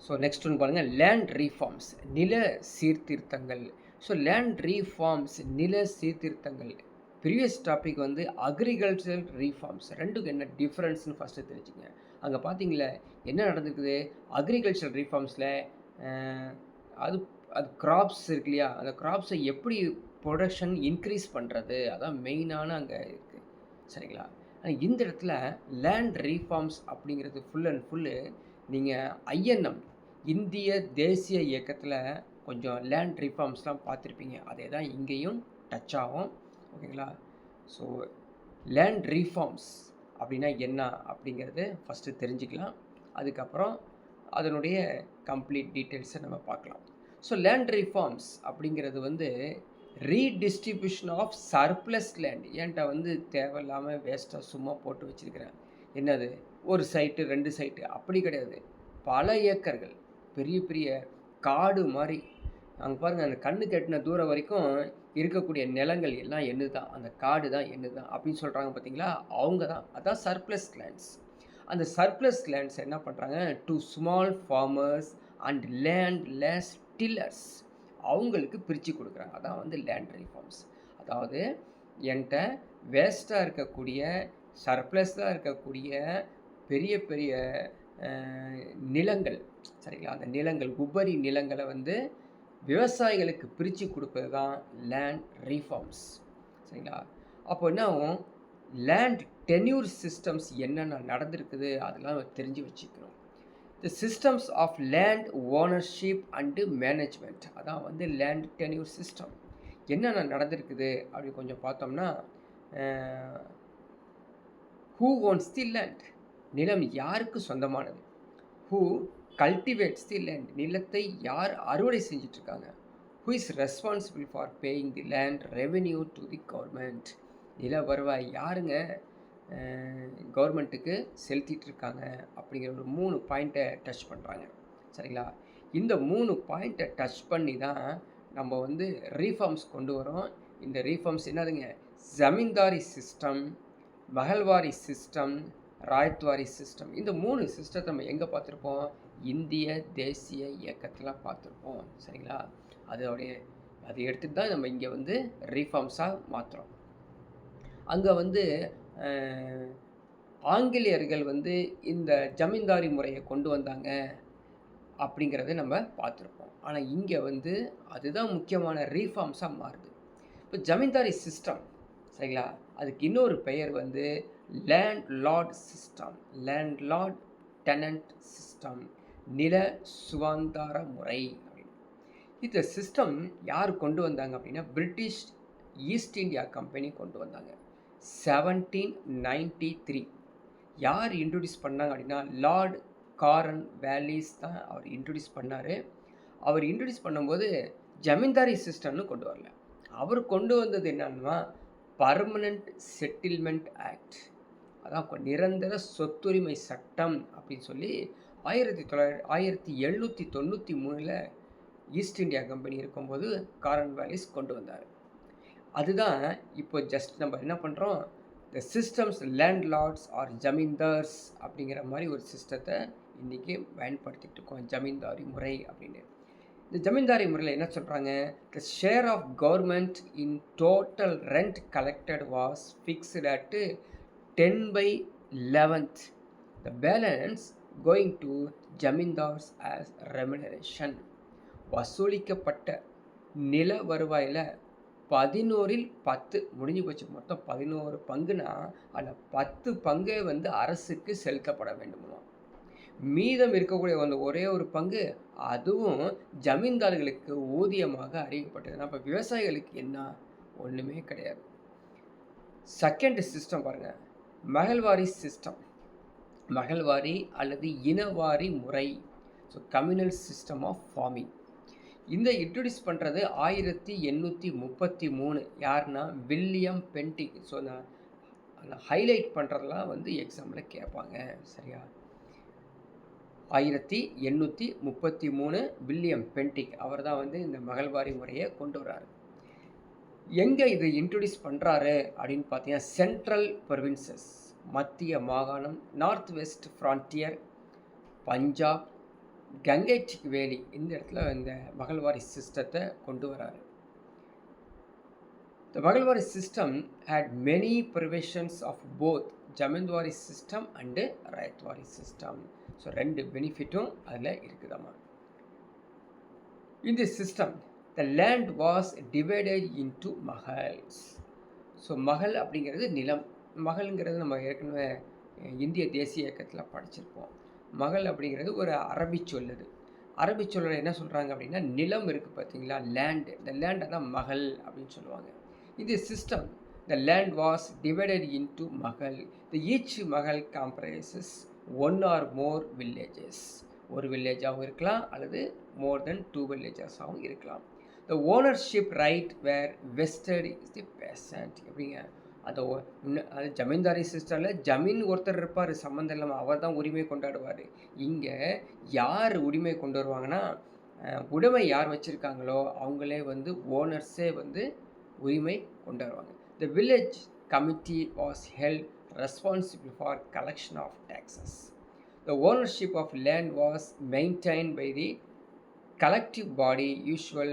So next ஒன்று பாருங்கள், land reforms, நில சீர்திருத்தங்கள். ஸோ லேண்ட் ரீஃபார்ம்ஸ், நில சீர்திருத்தங்கள். ப்ரீவியஸ் டாபிக் வந்து அக்ரிகல்ச்சரல் ரீஃபார்ம்ஸ். ரெண்டுக்கும் என்ன டிஃப்ரென்ஸ்னு ஃபஸ்ட்டு தெரிஞ்சுங்க. அங்கே பார்த்தீங்களா என்ன நடந்திருக்குது? அக்ரிகல்ச்சரல் ரீஃபார்ம்ஸில் அது அது கிராப்ஸ் இருக்கு இல்லையா, அந்த கிராப்ஸை எப்படி ப்ரொடக்ஷன் இன்க்ரீஸ் பண்ணுறது, அதான் மெயினான அங்கே இருக்குது. சரிங்களா? இந்த இடத்துல லேண்ட் ரீஃபார்ம்ஸ் அப்படிங்கிறது ஃபுல் அண்ட் ஃபுல்லு நீங்கள் ஐஎன்எம் இந்திய தேசிய இயக்கத்தில் கொஞ்சம் லேண்ட் ரிஃபார்ம்ஸ்லாம் பார்த்துருப்பீங்க. அதே தான் இங்கேயும் டச் ஆகும். ஓகேங்களா? ஸோ லேண்ட் ரீஃபார்ம்ஸ் அப்படின்னா என்ன அப்படிங்கிறது ஃபஸ்ட்டு தெரிஞ்சுக்கலாம். அதுக்கப்புறம் அதனுடைய கம்ப்ளீட் டீட்டெயில்ஸை நம்ம பார்க்கலாம். ஸோ லேண்ட் ரீஃபார்ம்ஸ் அப்படிங்கிறது வந்து ரீடிஸ்ட்ரிபியூஷன் ஆஃப் சர்ப்ளஸ் லேண்ட். ஏன்ட்ட வந்து தேவையில்லாமல் வேஸ்ட்டாக சும்மா போட்டு வச்சுருக்கிறேன். என்னது, ஒரு சைட்டு 2 சைட்டு அப்படி கிடையாது. பல ஏக்கர்கள், பெரிய பெரிய காடு மாதிரி. அங்கே பாருங்கள், அந்த கண்ணு கெட்டின தூரம் வரைக்கும் இருக்கக்கூடிய நிலங்கள் எல்லாம் என்ன தான், அந்த காடு தான் என்ன தான் அப்படின்னு சொல்கிறாங்க பார்த்தீங்களா, அவங்க தான். அதான் சர்ப்ளஸ் லேண்ட்ஸ். அந்த சர்ப்ளஸ் லேண்ட்ஸ் என்ன பண்ணுறாங்க, to small farmers and land less tillers, அவங்களுக்கு பிரித்து கொடுக்குறாங்க. அதான் வந்து லேண்ட் ரீஃபார்ம்ஸ். அதாவது என்கிட்ட வேஸ்ட்டாக இருக்கக்கூடிய, சர்ப்ளஸாக இருக்கக்கூடிய பெரிய பெரிய நிலங்கள், சரிங்களா, அந்த நிலங்கள், உபரி நிலங்களை வந்து விவசாயிகளுக்கு பிரித்து கொடுப்பது தான் லேண்ட் ரீஃபார்ம்ஸ். சரிங்களா? அப்போ என்ன ஆகும், லேண்ட் டென்யூர் சிஸ்டம்ஸ் என்னென்ன நடந்திருக்குது அதெல்லாம் தெரிஞ்சு வச்சுக்கணும். The systems of land ownership and management, அதான் வந்து லேண்ட் டென்யூர் சிஸ்டம். என்னென்ன நடந்திருக்குது அப்படி கொஞ்சம் பார்த்தோம்னா, ஹூ ஓன்ஸ் தி லேண்ட், நிலம் யாருக்கு சொந்தமானது. ஹூ கல்டிவேட்ஸ் தி லேண்ட், நிலத்தை யார் அறுவடை செஞ்சிட்ருக்காங்க. Who is responsible for paying the land revenue to the government, நில வருவாய் யாருங்க கவர்மெண்ட்டுக்கு செலுத்திட்டுருக்காங்க அப்படிங்கிற ஒரு 3 பாயிண்ட்டை டச் பண்ணுறாங்க. சரிங்களா? இந்த 3 பாயிண்ட்டை டச் பண்ணி தான் நம்ம வந்து ரீஃபார்ம்ஸ் கொண்டு வரோம். இந்த ரீஃபார்ம்ஸ் என்னதுங்க, ஜமீன்தாரி சிஸ்டம், மகள்வாரி சிஸ்டம், ராயத்வாரி சிஸ்டம். இந்த 3 சிஸ்டத்தை நம்ம எங்கே பார்த்துருப்போம், இந்திய தேசிய இயக்கத்தில் பார்த்துருப்போம். சரிங்களா? அதை எடுத்துகிட்டு தான் நம்ம இங்கே வந்து ரீஃபார்ம்ஸாக மாற்றுறோம். அங்கே வந்து ஆங்கிலேயர்கள் வந்து இந்த ஜமீன்தாரி முறையை கொண்டு வந்தாங்க அப்படிங்கிறத நம்ம பார்த்துருப்போம். ஆனால் இங்கே வந்து அதுதான் முக்கியமான ரீஃபார்ம்ஸாக மாறுது. இப்போ ஜமீன்தாரி சிஸ்டம், சரிங்களா, அதுக்கு இன்னொரு பெயர் வந்து land Lord system, land Lord tenant system, நில சுகாந்தார முறை அப்படின்னு. இந்த சிஸ்டம் யார் கொண்டு வந்தாங்க அப்படின்னா, பிரிட்டிஷ் ஈஸ்ட் இந்தியா கம்பெனி கொண்டு வந்தாங்க 1793. யார் இன்ட்ரடியூஸ் பண்ணாங்க அப்படின்னா, லார்ட் காரன் வேலிஸ் தான் அவர் இன்ட்ரடியூஸ் பண்ணார். அவர் இன்ட்ரடியூஸ் பண்ணும்போது ஜமீன்தாரி சிஸ்டம்னு கொண்டு வரல. அவர் கொண்டு வந்தது என்னன்னா, பர்மனண்ட் செட்டில்மெண்ட் ஆக்ட், அதான் நிரந்தர சொத்துரிமை சட்டம் அப்படின்னு சொல்லி 1793 ஈஸ்ட் இந்தியா கம்பெனி இருக்கும்போது காரன் வேலிஸ் கொண்டு வந்தார். அதுதான் இப்போ ஜஸ்ட் நம்ம என்ன பண்ணுறோம், the systems landlords or zamindars அப்படிங்கிற மாதிரி ஒரு சிஸ்டத்தை இன்றைக்கி பயன்படுத்திகிட்டு இருக்கோம், ஜமீன்தாரி முறை அப்படின்னு. இந்த ஜமீன்தாரி முறையில் என்ன சொல்கிறாங்க, the share of government in total rent collected was fixed at 10/11, the balance going to zamindars as remuneration. வசூலிக்கப்பட்ட நில வருவாயில் 11/10 முடிஞ்சு போச்சு. மொத்தம் 11 பங்குனா அதில் 10 பங்கே வந்து அரசுக்கு செலுத்தப்பட வேண்டுமா. மீதம் இருக்கக்கூடிய அந்த ஒரே ஒரு பங்கு அதுவும் ஜமீன்தார்களுக்கு ஊதியமாக அறிவிக்கப்பட்டது. அப்போ விவசாயிகளுக்கு என்ன, ஒன்றுமே கிடையாது. செகண்ட் சிஸ்டம் பாருங்கள், மகள்வாரி சிஸ்டம், மகள்வாரி அல்லது இனவாரி முறை. So communal system of farming. இந்த இன்ட்ரடியூஸ் பண்ணுறது 1833. யாருன்னா வில்லியம் பென்டிக். ஸோ நான் ஹைலைட் பண்ணுறதெல்லாம் வந்து எக்ஸாமில் கேட்பாங்க. சரியா? 1833 வில்லியம் பென்டிக் அவர் தான் வந்து இந்த மகள்வாரி முறையை கொண்டு வர்றாரு. எங்கே இது இன்ட்ரடியூஸ் பண்ணுறாரு அப்படின்னு பார்த்தீங்கன்னா, சென்ட்ரல் ப்ரொவின்சஸ், மத்திய மாகாணம், நார்த் வெஸ்ட் ஃப்ரான்டியர், பஞ்சாப், கங்கைச்சிக் வேலி இந்த இடத்துல இந்த மகள்வாரி சிஸ்டத்தை கொண்டு வராரு. The Magalwari system had many provisions of both zamindari system and ryotwari system. So 2 பெனிஃபிட்டும் அதில் இருக்குதாம்மா. In this system, the land was divided into mahals. So mahal அப்படிங்கிறது நிலம். மகள்ங்கிறது நம்ம ஏற்கனவே இந்திய தேசிய இயக்கத்தில் படிச்சிருப்போம். மகள் அப்படிங்கிறது ஒரு அரபி சொல்லுது. அரபி சொல்லில் என்ன சொல்கிறாங்க அப்படின்னா, நிலம் இருக்குது பார்த்தீங்களா, லேண்டு. இந்த லேண்டை தான் மகள் அப்படின்னு சொல்லுவாங்க. இந்த system, the land was divided into mahal. Each mahal comprises one or more villages. ஒரு வில்லேஜாகவும் இருக்கலாம் அல்லது மோர் தென் 2 வில்லேஜஸாகவும் இருக்கலாம். The ownership right were vested is the peasant. எப்படிங்க, அது ஜமீன்தாரி சிஸ்டமில் ஜமீன் ஒருத்தர் இருப்பார், சம்மந்தம் இல்லாமல் அவர் தான் உரிமை கொண்டாடுவார். இங்கே யார் உரிமை கொண்டு வருவாங்கன்னா, உடைமை யார் வச்சுருக்காங்களோ அவங்களே வந்து ஓனர்ஸே வந்து உரிமை கொண்டு வருவாங்க. The village committee was held responsible for collection of taxes. The ownership of land was maintained by the collective body usual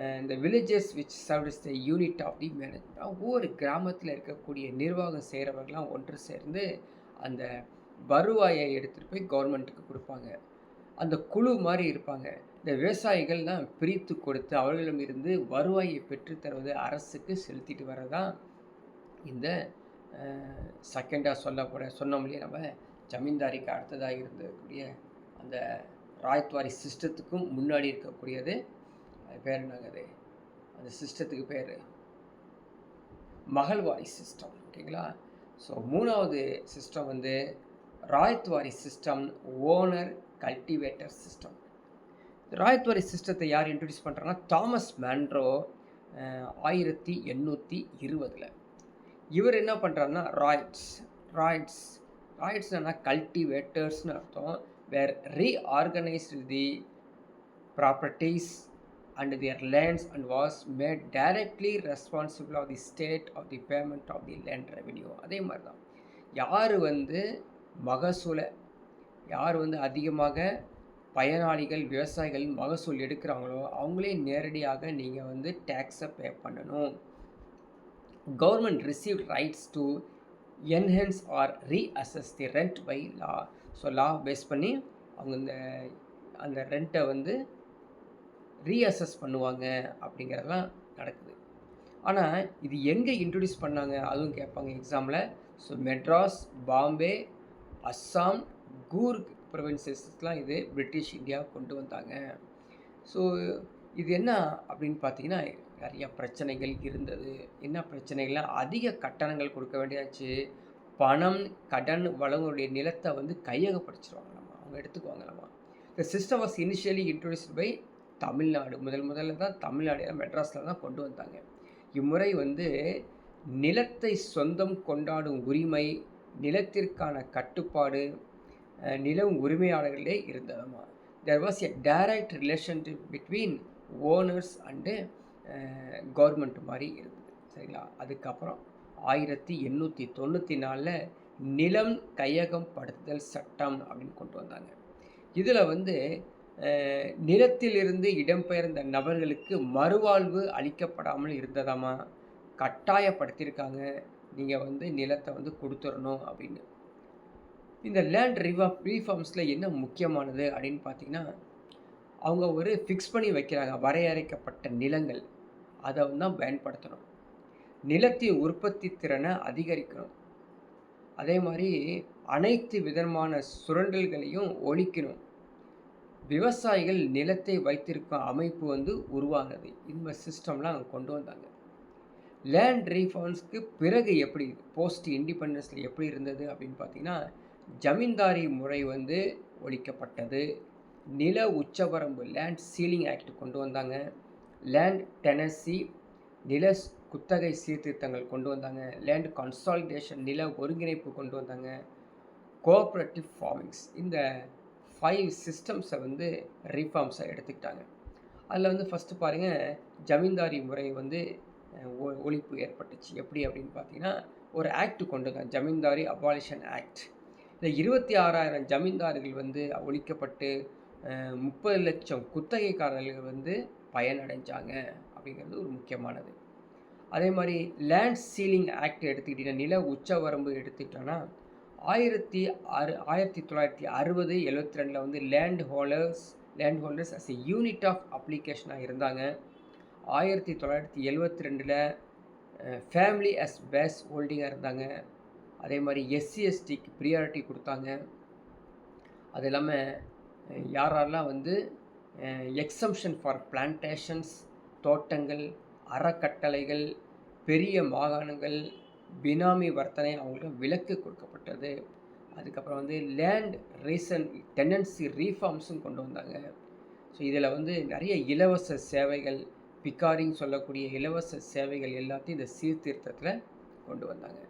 and the villages which served as the unit of the management. ஒவ்வொரு கிராமத்தில் இருக்கக்கூடிய நிர்வாகம் செய்கிறவர்களாம் ஒன்று சேர்ந்து அந்த வருவாயை எடுத்துகிட்டு போய் கவர்மெண்ட்டுக்கு கொடுப்பாங்க. அந்த குழு மாதிரி இருப்பாங்க. இந்த விவசாயிகள்லாம் பிரித்து கொடுத்து அவர்களிடமிருந்து வருவாயை பெற்றுத்தருவது அரசுக்கு செலுத்திட்டு வரதான் இந்த செகண்டாக சொன்னோம் இல்லையா, நம்ம ஜமீன்தாரிக்கு அடுத்ததாக இருந்தக்கூடிய அந்த ராயத்வாரி சிஸ்டத்துக்கும் முன்னாடி இருக்கக்கூடியது, அது பேர் என்னங்குது, அந்த சிஸ்டத்துக்கு பேர் மகள்வாரி சிஸ்டம். ஓகேங்களா. ஸோ 3வது சிஸ்டம் வந்து ராயத்வாரி சிஸ்டம், ஓனர் கல்டிவேட்டர் சிஸ்டம். ராயத்வாரி சிஸ்டத்தை யார் இன்ட்ரடியூஸ் பண்ணுறாங்கன்னா, தாமஸ் மேன்ரோ 1820. இவர் என்ன பண்ணுறாருன்னா, ராய்ட்ஸ்னா கல்டிவேட்டர்ஸ்னு அர்த்தம். Were reorganised the properties and their lands and was made directly responsible of the state of the payment of the land revenue. அதே மாதிரி தான் யார் வந்து மகசூலை, யார் வந்து அதிகமாக பயனாளிகள் விவசாயிகள் மகசூல் எடுக்கிறாங்களோ அவங்களே நேரடியாக நீங்கள் வந்து டேக்ஸை பே பண்ணணும். Government received rights to enhance or reassess the rent by law. So law base பண்ணி அவங்க அந்த ரெண்ட்டை வந்து ரீஅசஸ் பண்ணுவாங்க அப்படிங்கிறதெல்லாம் நடக்குது. ஆனால் இது எங்கே இன்ட்ரடியூஸ் பண்ணாங்க அதுவும் கேட்பாங்க எக்ஸாமில். ஸோ மெட்ராஸ், பாம்பே, அஸ்ஸாம், கூர்க் ப்ரொவின்சஸ்லாம் இது பிரிட்டிஷ் இந்தியா கொண்டு வந்தாங்க. ஸோ இது என்ன அப்படின்னு பார்த்தீங்கன்னா, நிறைய பிரச்சனைகள் இருந்தது. என்ன பிரச்சனைகள்லாம், அதிக கட்டணங்கள் கொடுக்க வேண்டியாச்சு. பணம், கடன் வழங்குடைய நிலத்தை வந்து கையகப்படுத்திடுவாங்களாமா, அவங்க எடுத்துக்குவாங்களாமா. The system was initially introduced by Tamil Nadu. முதல்ல தான் தமிழ்நாடு மெட்ராஸில் தான் கொண்டு வந்தாங்க. இம்முறை வந்து நிலத்தை சொந்தம் கொண்டாடும் உரிமை, நிலத்திற்கான கட்டுப்பாடு நில உரிமையாளர்களே இருந்ததாமா. There was a direct relationship between owners and government மாதிரி இருந்தது. சரிங்களா. அதுக்கப்புறம் 1894 நிலம் கையகம் படுத்துதல் சட்டம் அப்படின்னு கொண்டு வந்தாங்க. இதில் வந்து நிலத்திலிருந்து இடம்பெயர்ந்த நபர்களுக்கு மறுவாழ்வு அளிக்கப்படாமல் இருந்ததாமா. கட்டாயப்படுத்தியிருக்காங்க, நீங்கள் வந்து நிலத்தை வந்து கொடுத்துடணும் அப்படின்னு. இந்த லேண்ட் ரீஃபார்ம்ஸில் என்ன முக்கியமானது அப்படின்னு பார்த்தீங்கன்னா, அவங்க ஒரு ஃபிக்ஸ் பண்ணி வைக்கிறாங்க வரையறைக்கப்பட்ட நிலங்கள், அதை தான் பயன்படுத்தணும். நிலத்தின் உற்பத்தி திறனை அதிகரிக்கணும். அதே மாதிரி அனைத்து விதமான சுரண்டல்களையும் ஒழிக்கணும். விவசாயிகள் நிலத்தை வைத்திருக்கும் அமைப்பு வந்து உருவானது. இந்த சிஸ்டம்லாம் அவங்க கொண்டு வந்தாங்க. லேண்ட் ரீஃபார்ம்ஸ்க்கு பிறகு எப்படி, போஸ்ட் இண்டிபெண்டன்ஸில் எப்படி இருந்தது அப்படின்னு பார்த்தீங்கன்னா, ஜமீன்தாரி முறை வந்து ஒழிக்கப்பட்டது. நில உச்சவரம்பு லேண்ட் சீலிங் ஆக்ட் கொண்டு வந்தாங்க. லேண்ட் டெனன்சி நில குத்தகை சீர்திருத்தங்கள் கொண்டு வந்தாங்க. லேண்ட் கன்சாலிடேஷன் நில ஒருங்கிணைப்பு கொண்டு வந்தாங்க. கோஆப்ரேட்டிவ் ஃபார்மிங்ஸ், இந்த 5 சிஸ்டம்ஸை வந்து ரீஃபார்ம்ஸை எடுத்துக்கிட்டாங்க. அதில் வந்து ஃபஸ்ட்டு பாருங்கள், ஜமீன்தாரி முறை வந்து ஒழிப்பு ஏற்பட்டுச்சு. எப்படி அப்படின்னு பார்த்தீங்கன்னா, ஒரு ஆக்ட் கொண்டு வந்தாங்க, ஜமீன்தாரி அபாலிஷன் ஆக்ட். இந்த 26,000 ஜமீன்தார்கள் வந்து ஒழிக்கப்பட்டு 30,00,000 குத்தகைக்காரர்கள் வந்து பயனடைஞ்சாங்க அப்படிங்கிறது ஒரு முக்கியமானது. அதே மாதிரி லேண்ட் சீலிங் ஆக்ட் எடுத்துக்கிட்டிங்கன்னா, நில உச்சவரம்பு எடுத்துக்கிட்டோன்னா 1960, 72 வந்து land holders as a unit of அப்ளிகேஷனாக இருந்தாங்க. 1972 ஃபேமிலி அஸ் பேஸ் ஹோல்டிங்காக இருந்தாங்க. அதே மாதிரி எஸ்சி எஸ்டிக்கு ப்ரியாரிட்டி கொடுத்தாங்க. அது இல்லாமல் யாரெல்லாம் வந்து எக்ஸம்ஷன் ஃபார் பிளான்டேஷன்ஸ், தோட்டங்கள், அறக்கட்டளைகள், பெரிய மாகாணங்கள், பினாமி வர்த்தனை அவங்களுக்கு விலக்கு கொடுக்கப்பட்டது. அதுக்கப்புறம் வந்து லேண்ட் டெனன்சி ரீஃபார்ம்ஸும் கொண்டு வந்தாங்க. ஸோ இதில் வந்து நிறைய இலவச சேவைகள், பிகாரின்னு சொல்லக்கூடிய இலவச சேவைகள் எல்லாத்தையும் இந்த சீர்திருத்தத்தில் கொண்டு வந்தாங்க.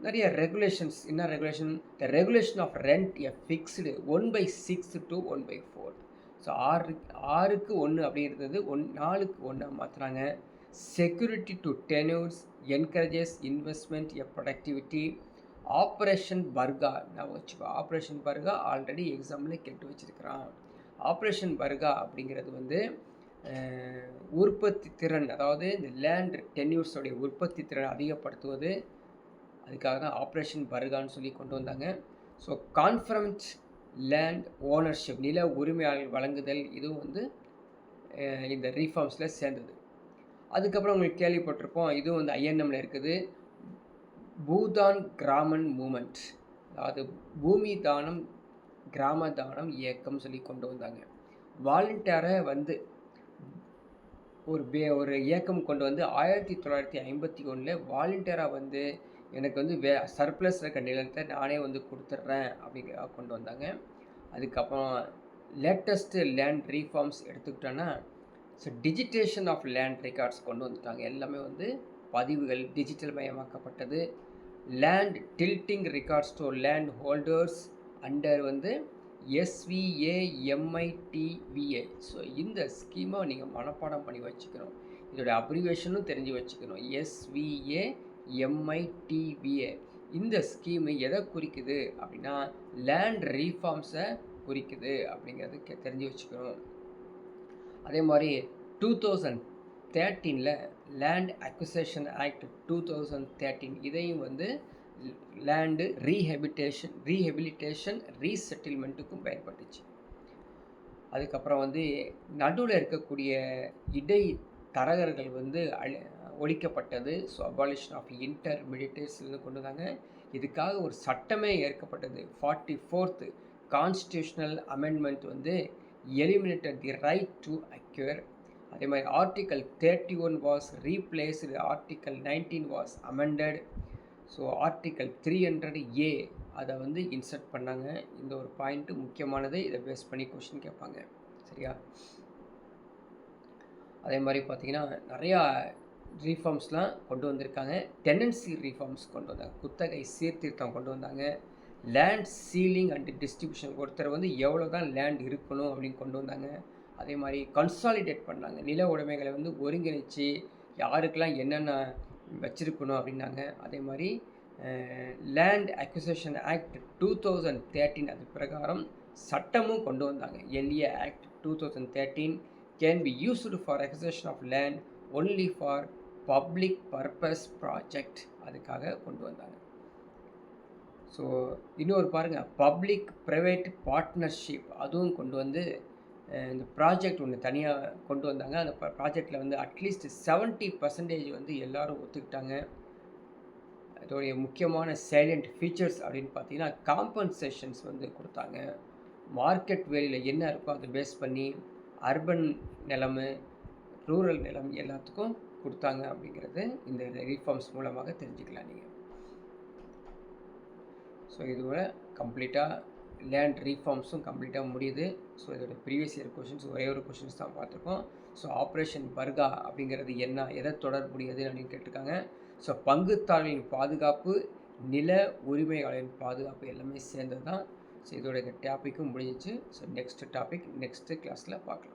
நிறைய ரெகுலேஷன்ஸ். என்ன regulation? The regulation of rent a fixed 1/6 to 1/4. So 6க்கு 1 அப்படி இருந்தது 4க்கு 1 மாற்றுறாங்க. Security to tenures, encourages investment a productivity. Operation Barga, நான் வச்சுக்கோ. ஆப்ரேஷன் பர்கா ஆல்ரெடி எக்ஸாம்பிள் கேட்டு வச்சுருக்கிறான். ஆப்ரேஷன் பர்கா அப்படிங்கிறது வந்து உற்பத்தி திறன், அதாவது இந்த லேண்ட் டென்யூர்ஸோடைய உற்பத்தி திறன் அதிகப்படுத்துவது. அதுக்காக தான் ஆப்ரேஷன் பர்கான்னு சொல்லி கொண்டு வந்தாங்க. ஸோ கான்ஃபரன்ஸ் லேண்ட் ஓனர்ஷிப், நில உரிமையாளர்கள் வழங்குதல், இதுவும் வந்து இந்த ரீஃபார்ம்ஸில் சேர்ந்தது. அதுக்கப்புறம் உங்களுக்கு கேள்விப்பட்டிருப்போம், இதுவும் வந்து ஐஎன்எம்மில் இருக்குது. பூதான் கிராமன் மூமெண்ட், அதாவது பூமி தானம் கிராம தானம் இயக்கம் சொல்லி கொண்டு வந்தாங்க. வாலண்டியரை வந்து ஒரு இயக்கம் கொண்டு வந்து 1951 வாலண்டியராக வந்து எனக்கு வந்து சர்ப்ளஸ் இருக்க நிலத்தை நானே வந்து கொடுத்துட்றேன் அப்படிங்கிற கொண்டு வந்தாங்க. அதுக்கப்புறம் லேட்டஸ்ட்டு லேண்ட் ரீஃபார்ம்ஸ் எடுத்துக்கிட்டோன்னா, so digitisation of land records கொண்டு வந்துட்டாங்க. எல்லாமே வந்து பதிவுகள் டிஜிட்டல் மயமாக்கப்பட்டது. Land titling records to land holders under வந்து SVAMITVA. ஸோ இந்த ஸ்கீமை நீங்கள் மனப்பாடம் பண்ணி வச்சுக்கணும். இதோட அப்ரிவேஷனும் தெரிஞ்சு வச்சுக்கணும். SVAMITVA. இந்த ஸ்கீமு எதை குறிக்குது அப்படின்னா லேண்ட் ரீஃபார்ம்ஸை குறிக்குது அப்படிங்கிறது தெரிஞ்சு வச்சுக்கணும். அதே மாதிரி 2013 லேண்ட் அக்விசேஷன் ஆக்ட் 2013 இதையும் வந்து லேண்டு ரீஹெபிலிட்டேஷன் ரீசெட்டில்மெண்ட்டுக்கும் பயன்பட்டுச்சு. அதுக்கப்புறம் வந்து நடுவில் இருக்கக்கூடிய இடைத்தரகர்கள் வந்து ஒழிக்கப்பட்டது. ஸோ அபாலிஷன் ஆஃப் இன்டர்மீடியேட்ஸ்லேருந்து கொண்டு வந்தாங்க. இதுக்காக ஒரு சட்டமே ஏற்கப்பட்டது. 44th கான்ஸ்டியூஷனல் அமெண்ட்மெண்ட் வந்து எலிமினேட்டட் தி ரைட் டு அக்யூர். அதே மாதிரி article 31 was replaced, article 19 was amended. So article 300A அதை வந்து இன்சர்ட் பண்ணாங்க. இந்த ஒரு பாயிண்ட்டு முக்கியமானது. இதை பேஸ் பண்ணி கொஸ்டின் கேட்பாங்க. சரியா? அதே மாதிரி பார்த்திங்கன்னா நிறையா ரீஃபார்ம்ஸ்லாம் கொண்டு வந்திருக்காங்க. டெனன்சி ரீஃபார்ம்ஸ் கொண்டு வந்தாங்க. குத்தகை சீர்திருத்தம் கொண்டு வந்தாங்க. லேண்ட் சீலிங் அண்ட் டிஸ்ட்ரிபியூஷன், ஒருத்தர் வந்து எவ்வளோ தான் லேண்ட் இருக்கணும் அப்படின்னு கொண்டு வந்தாங்க. அதே மாதிரி கன்சாலிடேட் பண்ணாங்க. நில உடைமைகளை வந்து ஒருங்கிணைச்சு யாருக்கெல்லாம் என்னென்ன வச்சுருக்கணும் அப்படின்னாங்க. அதே மாதிரி லேண்ட் அக்விசேஷன் ஆக்ட் 2013 அது பிரகாரம் சட்டமும் கொண்டு வந்தாங்க. LA act 2013 can be used for acquisition of land only for public purpose project, அதுக்காக கொண்டு வந்தாங்க. ஸோ இன்னொரு பாருங்கள், பப்ளிக் ப்ரைவேட் பார்ட்னர்ஷிப் அதுவும் கொண்டு வந்து இந்த ப்ராஜெக்ட் ஒன்று தனியாக கொண்டு வந்தாங்க. அந்த ப்ராஜெக்டில் வந்து அட்லீஸ்ட் 70% வந்து எல்லோரும் ஒத்துக்கிட்டாங்க. அதோடைய முக்கியமான சைலண்ட் ஃபீச்சர்ஸ் அப்படின்னு பார்த்தீங்கன்னா காம்பன்சேஷன்ஸ் வந்து கொடுத்தாங்க. மார்க்கெட் வேலியில் என்ன இருக்கோ அதை பேஸ் பண்ணி அர்பன் நிலம், ரூரல் நிலம் எல்லாத்துக்கும் கொடுத்தாங்க அப்படிங்கிறது இந்த ரீஃபார்ம்ஸ் மூலமாக தெரிஞ்சுக்கலாம் நீங்கள். ஸோ இதோட கம்ப்ளீட்டாக லேண்ட் ரீஃபார்ம்ஸும் கம்ப்ளீட்டாக முடியுது. ஸோ இதோட ப்ரீவியஸ் இயர் கொஷின்ஸ் ஒரே ஒரு கொஷின்ஸ் தான் பார்த்துருக்கோம். ஸோ ஆப்ரேஷன் பர்கா அப்படிங்கிறது என்ன, எதை தொடர்புடையது அப்படின்னு கேட்டிருக்காங்க. ஸோ பங்குதாரர்களின் பாதுகாப்பு, நில உரிமையாளரின் பாதுகாப்பு எல்லாமே சேர்ந்தது தான். ஸோ இதோட இந்த டாப்பிக்கும் முடிஞ்சிச்சு. ஸோ நெக்ஸ்ட் டாபிக் நெக்ஸ்ட்டு கிளாஸில் பார்க்கலாம்.